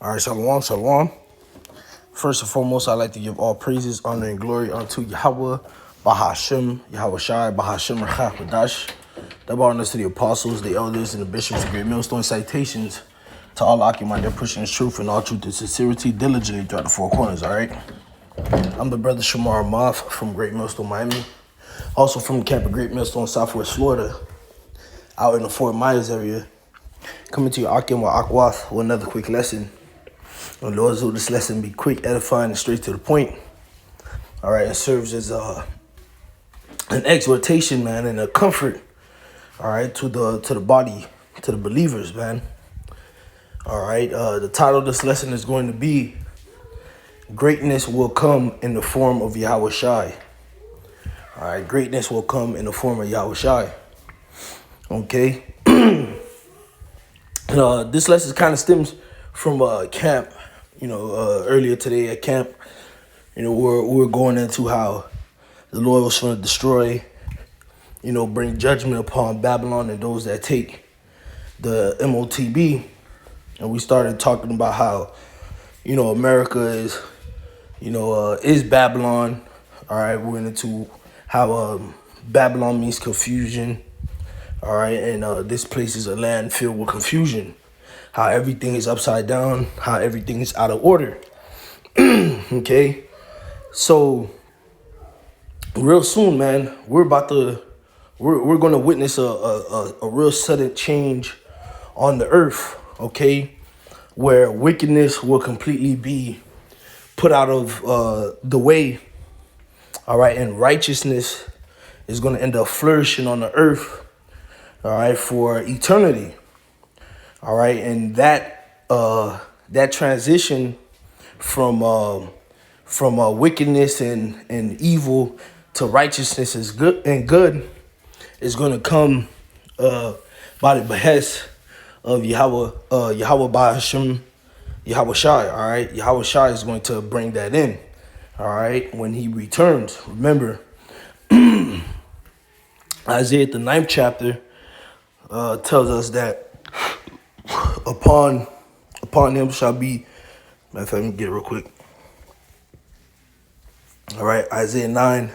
All right, shalom, shalom. First and foremost, I'd like to give all praises, honor, and glory unto Yahweh, Bahashem, Yahawashi, Bahashem, Rachapadash. Double honors to the apostles, the elders, and the bishops of Great Millstone. Citations to all occupying their pushing the truth and all truth and sincerity diligently throughout the four corners, all right? I'm the brother Shamar Moth from Great Millstone, Miami. Also from the camp of Great Millstone, Southwest Florida, out in the Fort Myers area. Coming to your Akim or Akwath with another quick lesson. And Lord, so this lesson be quick, edifying, and straight to the point. All right, it serves as an exhortation, man, and a comfort. All right, to the body, to the believers, man. All right, the title of this lesson is going to be "Greatness Will Come in the Form of Yahawashi." All right, greatness will come in the form of Yahawashi. Okay, and this lesson kind of stems from camp. Earlier today at camp, we're going into how the Lord was going to destroy, bring judgment upon Babylon and those that take the MOTB. And we started talking about how, America is Babylon. All right, we went into how Babylon means confusion. All right, and this place is a land filled with confusion. How everything is upside down, how everything is out of order. Okay, so real soon, man, we're going to witness a real sudden change on the earth. Okay, where wickedness will completely be put out of the way. All right, and righteousness is going to end up flourishing on the earth. All right, for eternity. All right, and that transition from wickedness and evil to righteousness is good is going to come by the behest of Yahweh Bahashem, Yahawashi. All right, Yahawashi is going to bring that in. All right, when he returns. Remember, Isaiah the 9th chapter tells us that upon him shall be, matter of fact, let me get it real quick. All right, Isaiah 9,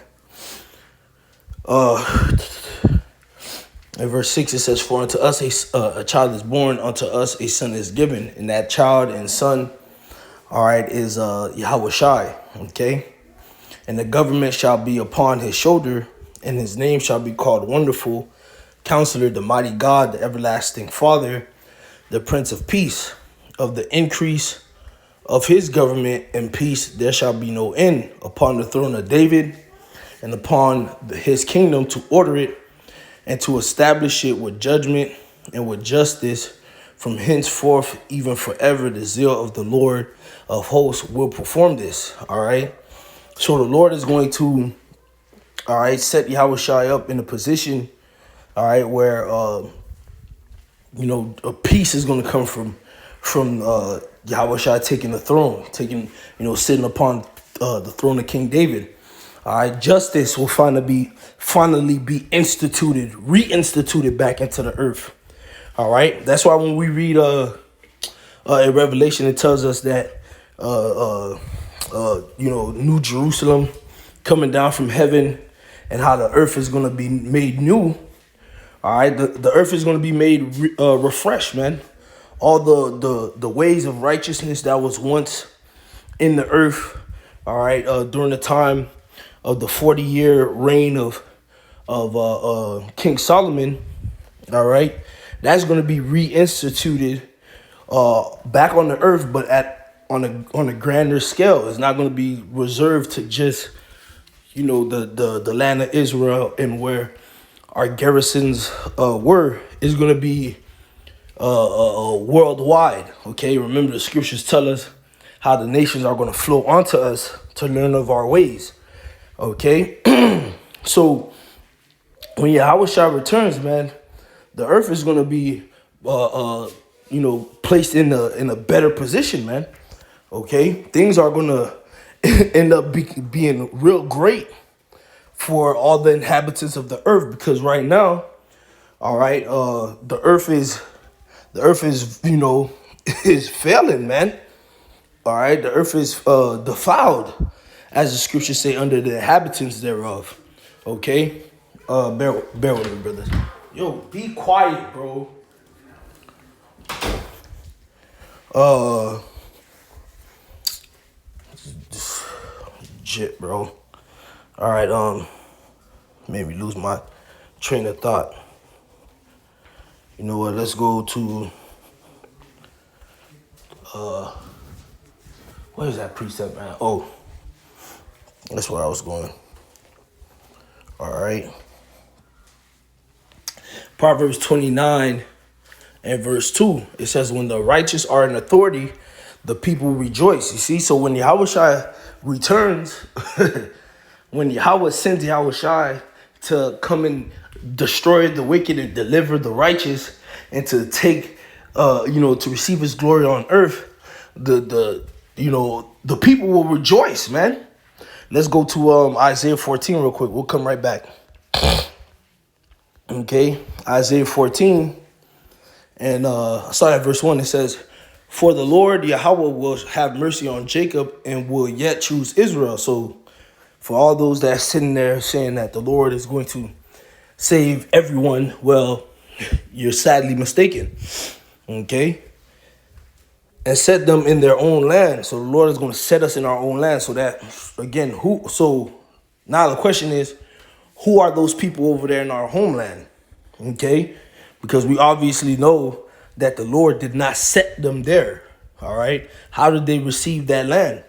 in verse 6, it says, "For unto us a child is born, unto us a son is given, and that child and son, all right, is Yahawashi." Okay, and the government shall be upon his shoulder, and his name shall be called Wonderful, Counselor, the Mighty God, the Everlasting Father, the Prince of Peace. Of the increase of his government and peace there shall be no end, upon the throne of David and upon his kingdom, to order it and to establish it with judgment and with justice from henceforth, even forever. The zeal of the Lord of hosts will perform this. All right. So the Lord is going to, all right, set Yahawashi up in a position, all right, where a peace is going to come from Yahawashi taking the throne, sitting upon the throne of King David. All right, justice will finally be reinstituted back into the earth. All right, that's why when we read in Revelation, it tells us that New Jerusalem coming down from heaven, and how the earth is going to be made new. All right, the earth is going to be made refreshed, man. All the ways of righteousness that was once in the earth, all right, during the time of the 40-year reign of King Solomon, all right, that's going to be reinstituted back on the earth, but on a grander scale. It's not going to be reserved to just the land of Israel and where our garrisons were. Is going to be worldwide. Okay, remember the scriptures tell us how the nations are going to flow onto us to learn of our ways. Okay, so when Yahawashi returns, man, the earth is going to be placed in a better position, man. Okay, things are going to end up being real great for all the inhabitants of the earth, because right now, all right, the earth is is failing, man. All right, the earth is defiled, as the scriptures say, under the inhabitants thereof. Okay, bear with me, brothers. Yo, be quiet, bro. Jit, bro. All right, made me lose my train of thought. You know what? Let's go to what is that precept, man? Oh, that's where I was going. All right. Proverbs 29 and verse 2. It says, when the righteous are in authority, the people rejoice. You see, so when Yahawashi returns, when Yahweh sends Yahawashi to come and destroy the wicked and deliver the righteous, and to take, to receive his glory on earth, the people will rejoice, man. Let's go to Isaiah 14 real quick. We'll come right back. Okay, Isaiah 14, and I start at verse 1. It says, for the Lord Yahweh will have mercy on Jacob and will yet choose Israel. So for all those that are sitting there saying that the Lord is going to save everyone, well, you're sadly mistaken. Okay, and set them in their own land. So the Lord is going to set us in our own land. So that, again, so now the question is, who are those people over there in our homeland? Okay, because we obviously know that the Lord did not set them there. All right, how did they receive that land?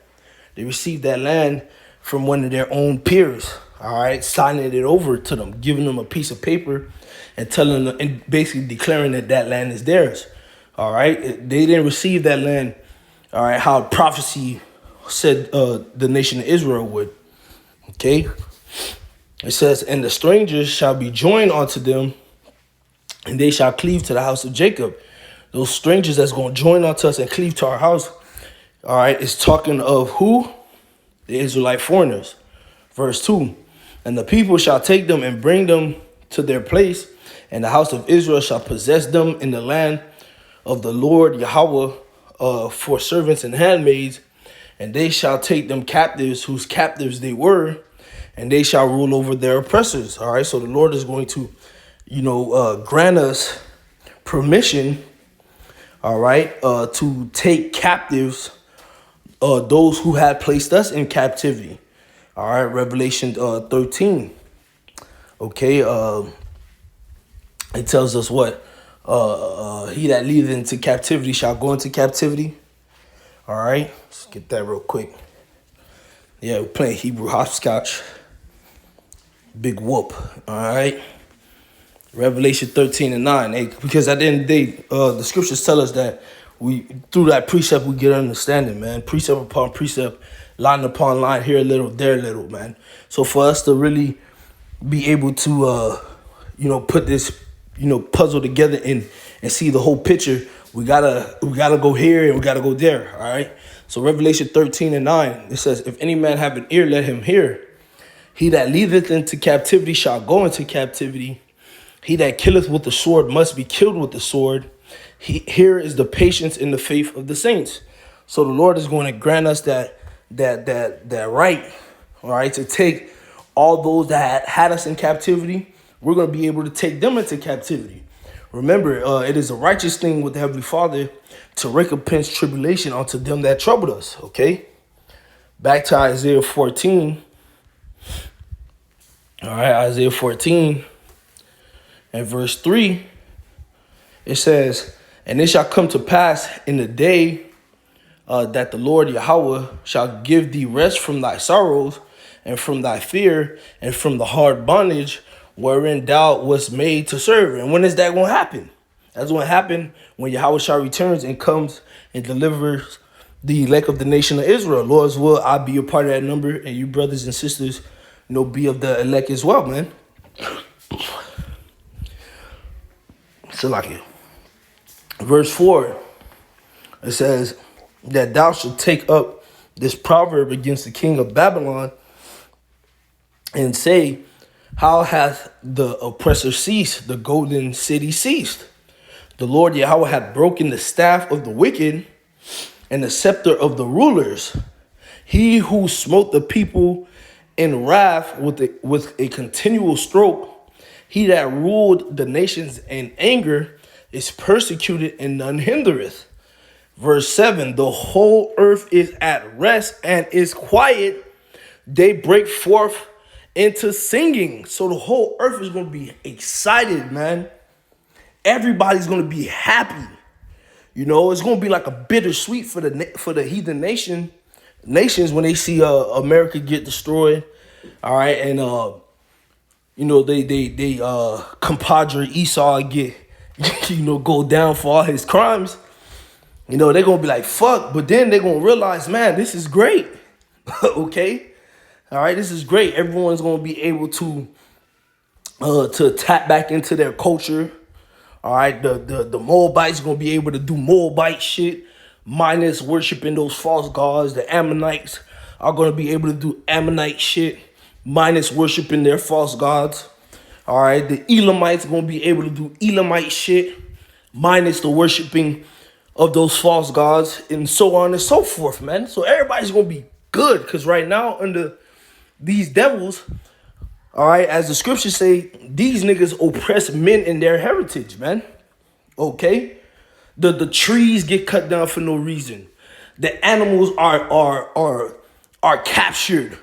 They received that land from one of their own peers. All right, signing it over to them, giving them a piece of paper and telling them, and basically declaring that that land is theirs. All right, they didn't receive that land. All right, how prophecy said the nation of Israel would. Okay, it says, and the strangers shall be joined unto them, and they shall cleave to the house of Jacob. Those strangers that's going to join unto us and cleave to our house, all right, is talking of who? The Israelite foreigners. Verse 2, and the people shall take them and bring them to their place, and the house of Israel shall possess them in the land of the Lord Yahweh for servants and handmaids, and they shall take them captives whose captives they were, and they shall rule over their oppressors. All right, so the Lord is going to, grant us permission, all right, to take captives those who had placed us in captivity. All right, Revelation 13. Okay, it tells us what? He that leadeth into captivity shall go into captivity. All right, let's get that real quick. Yeah, we're playing Hebrew hopscotch. Big whoop. All right. Revelation 13 and 9. Hey, because at the end of the day, the scriptures tell us that we, through that precept, we get understanding, man. Precept upon precept, line upon line, here a little, there a little, man. So for us to really be able to, put this, puzzle together and see the whole picture, we gotta go here and we gotta go there. All right. So Revelation 13 and 9, it says, if any man have an ear, let him hear. He that leadeth into captivity shall go into captivity. He that killeth with the sword must be killed with the sword. Here is the patience in the faith of the saints. So the Lord is going to grant us that right, all right, to take all those that had us in captivity. We're going to be able to take them into captivity. Remember, it is a righteous thing with the Heavenly Father to recompense tribulation unto them that troubled us. Okay, back to Isaiah 14. All right, Isaiah 14 and verse 3, it says, and it shall come to pass in the day that the Lord Yahweh shall give thee rest from thy sorrows and from thy fear and from the hard bondage wherein thou wast made to serve. And when is that going to happen? That's going to happen when Yahweh shall returns and comes and delivers the elect of the nation of Israel. Lord's will, I'll be a part of that number, and you brothers and sisters, be of the elect as well, man. So like it. Verse 4, it says that thou shalt take up this proverb against the king of Babylon and say, how hath the oppressor ceased? The golden city ceased. The Lord Yahweh hath broken the staff of the wicked and the scepter of the rulers. He who smote the people in wrath with a continual stroke, he that ruled the nations in anger, is persecuted and none hindereth. Verse 7, the whole earth is at rest and is quiet. They break forth into singing. So the whole earth is going to be excited, man. Everybody's going to be happy. You know, it's going to be like a bittersweet for the heathen nations when they see America get destroyed. All right, and you know, they compadre Esau get go down for all his crimes. You know, they're gonna be like, fuck, but then they're gonna realize, man, this is great. Okay? All right, this is great. Everyone's gonna be able to tap back into their culture. All right, the Moabites gonna be able to do Moabite shit, minus worshiping those false gods. The Ammonites are gonna be able to do Ammonite shit, minus worshiping their false gods. All right, the Elamites gonna be able to do Elamite shit, minus the worshiping of those false gods, and so on and so forth, man. So everybody's gonna be good, because right now under these devils, all right, as the scriptures say, these niggas oppress men in their heritage, man. Okay, the trees get cut down for no reason. The animals are captured,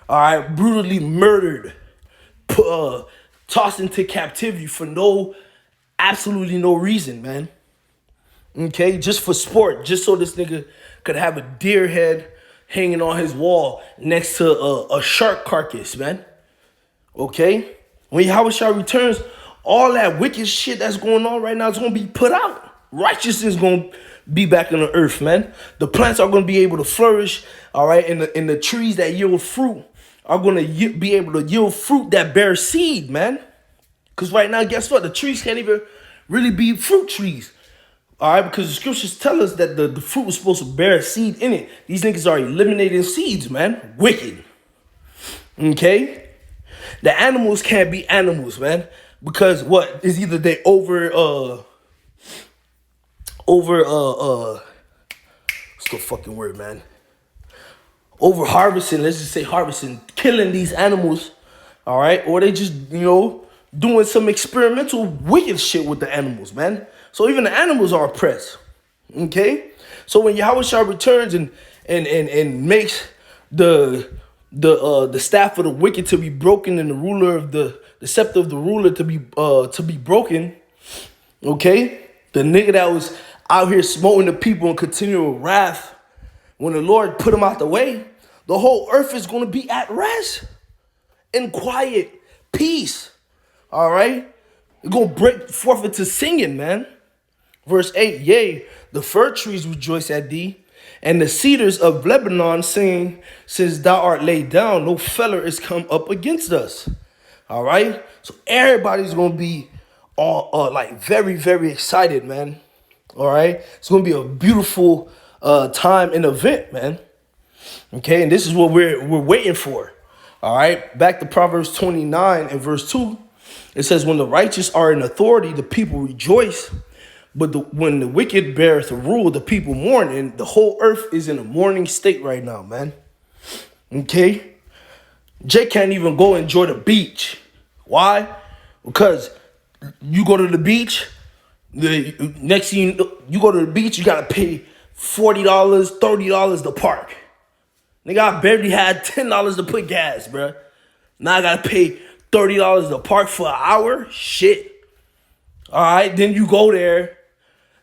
all right, brutally murdered, tossed into captivity for absolutely no reason, man. Okay, just for sport, just so this nigga could have a deer head hanging on his wall next to a shark carcass, man. Okay, when Yahawashi returns, all that wicked shit that's going on right now is going to be put out. Righteousness is going to be back in the earth, man. The plants are going to be able to flourish, all right, and the trees that yield fruit are going to be able to yield fruit that bears seed, man. Because right now, guess what? The trees can't even really be fruit trees. All right, because the scriptures tell us that the fruit was supposed to bear seed in it. These niggas are eliminating seeds, man. Wicked. Okay? The animals can't be animals, man. Because what is either they what's the fucking word, man? Over harvesting, let's just say harvesting, killing these animals, all right? Or they just, doing some experimental wicked shit with the animals, man. So even the animals are oppressed. Okay? So when Yahawashi returns and makes the staff of the wicked to be broken and the ruler of the scepter of the ruler to be broken, okay? The nigga that was out here smoting the people in continual wrath, when the Lord put him out the way, the whole earth is going to be at rest, in quiet, peace. All right? You're going to break forth into singing, man. Verse 8, yea, the fir trees rejoice at thee, and the cedars of Lebanon sing, since thou art laid down, no feller is come up against us. All right? So everybody's going to be all very, very excited, man. All right? It's going to be a beautiful time and event, man. Okay? And this is what we're waiting for. All right? Back to Proverbs 29 and verse 2. It says, when the righteous are in authority, the people rejoice. But when the wicked beareth rule, the people mourn. And the whole earth is in a mourning state right now, man. Okay? Jay can't even go enjoy the beach. Why? Because you go to the beach, the next thing you go to the beach, you got to pay $40, $30 to park. Nigga, I barely had $10 to put gas, bro. Now I got to pay $30 to park for an hour? Shit. All right, then you go there.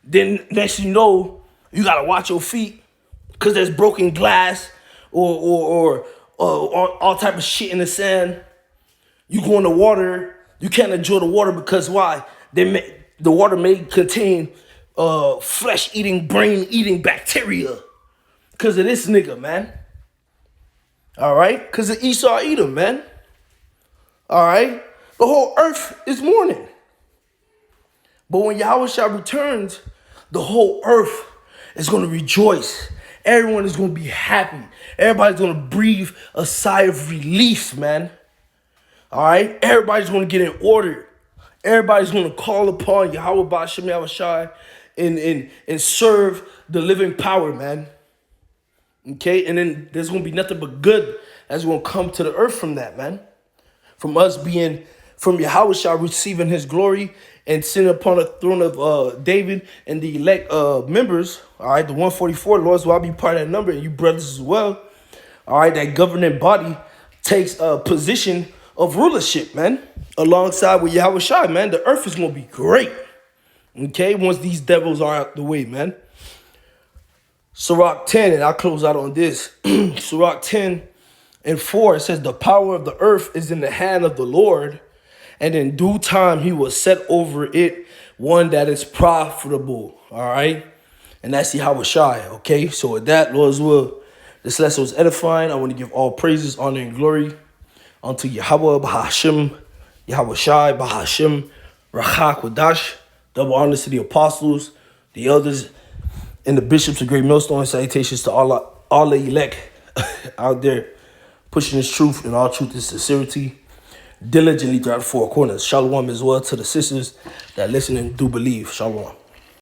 Then next thing you know, you got to watch your feet because there's broken glass or all type of shit in the sand. You go in the water, you can't enjoy the water because why? The water may contain flesh-eating, brain-eating bacteria because of this nigga, man. All right? Because of Esau Edom, man. All right? The whole earth is mourning. But when Yahawashi returns, the whole earth is going to rejoice. Everyone is going to be happy. Everybody's going to breathe a sigh of relief, man. All right? Everybody's going to get in order. Everybody's going to call upon Yahweh Ba'ashem Yahawashi and serve the living power, man. Okay, and then there's gonna be nothing but good that's gonna come to the earth from that, man. From us being, from Yahawashi receiving his glory and sitting upon the throne of David and the elect members, all right, the 144, Lords will be part of that number, and you brothers as well, all right, that governing body takes a position of rulership, man, alongside with Yahawashi, man. The earth is going to be great, okay, once these devils are out the way, man. Sirach 10, and I'll close out on this. Sirach 10:4, it says, the power of the earth is in the hand of the Lord, and in due time he will set over it one that is profitable. All right. And that's Yahawashi. Okay. So with that, Lord's will, this lesson was edifying. I want to give all praises, honor, and glory unto Yahweh, Bahashim, Yahawashi, Bahashim, Rachak, Wadash. Double honors to the apostles, the elders, and the bishops of Great Millstone. Salutations to all the elect out there pushing this truth and all truth and sincerity diligently throughout the four corners. Shalom as well to the sisters that listen and do believe. Shalom.